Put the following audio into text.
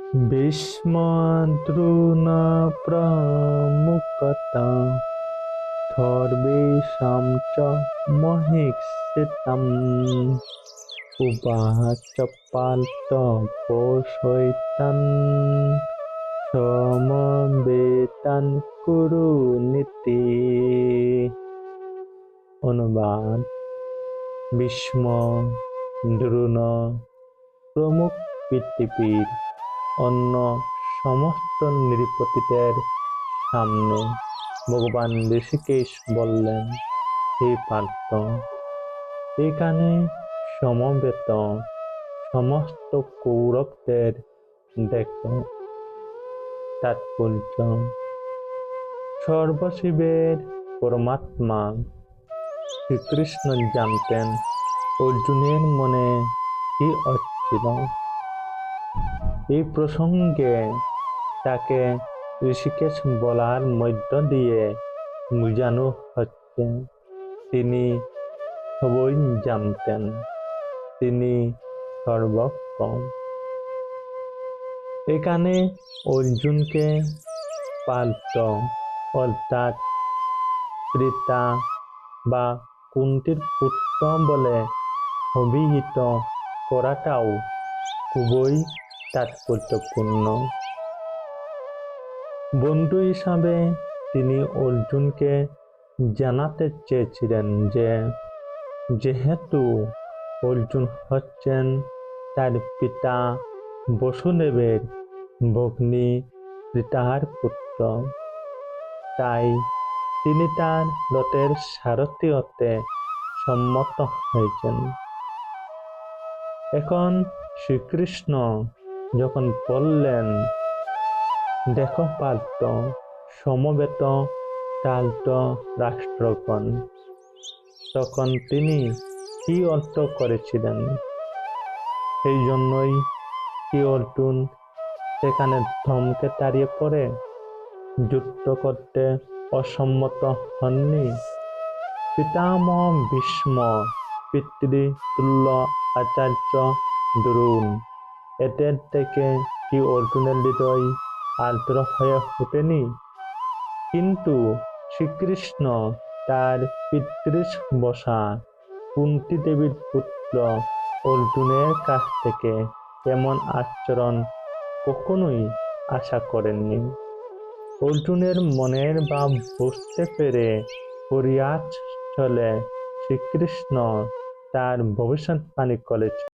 भीष्मद्रोणप्रमुखता सर्वेषां च महीक्षितम् उवाच पार्थ पोषयितान् समवेतान् कुरुनीति। অনুবাদ ভীষ্ম দ্রোণ প্রমুখ পৃথিবীর অন্য সমস্ত নৃপতিদের সামনে ভগবান ঋষিকেশ বললেন, হে পার্থ, এখানে সমবেত সমস্ত কৌরবদের দেখো। তাৎপর্য: সর্বশিবের পরমাত্মা শ্রীকৃষ্ণ জানতেন অর্জুনের মনে কি হচ্ছিল। এই প্রসঙ্গে তাকে ঋষিকেশ বলার মধ্য দিয়ে বোঝানো হচ্ছে তিনি সবই জানতেন, তিনি সর্বজ্ঞ। এখানে অর্জুনকে পার্থ অর্থাৎ পিতা বা কুন্তির পুত্র বলে অভিহিত করাটাও খুবই তাৎপর্যপূর্ণ। বন্ধু হিসাবে তিনি অর্জুনকে জানাতে চেয়েছিলেন যে যেহেতু অর্জুন হচ্ছেন তার পিতা বসুদেবের ভগ্নী সীতার পুত্র, তাই তিনি তার রথের সারথি হতে সম্মত হয়েছেন। এখন শ্রীকৃষ্ণ যখন বললেন, দেখো পার্থ, সমবেত তাল্য রাষ্ট্রগণ, তখন তিনি কি অর্থ করেছিলেন? সেই জন্যই কি অর্জুন সেখানে ধমকে দাঁড়িয়ে পড়ে যুদ্ধ করতে অসম্মত হননি? পিতামহ ভীষ্ম, পিতৃতুল্য আচার্য দ্রোণ, এদের থেকে কি অর্জুনের হৃদয় আর্দ্র হয়ে ওঠেনি? কিন্তু শ্রীকৃষ্ণ তার পিতৃবশা কুন্তী দেবীর পুত্র অর্জুনের কাছ থেকে এমন আচরণ কখনোই আশা করেননি। অর্জুনের মনের ভাব বুঝতে পেরে পরিহাস ছলে শ্রীকৃষ্ণ তার ভবিষ্যৎবাণী করেছেন।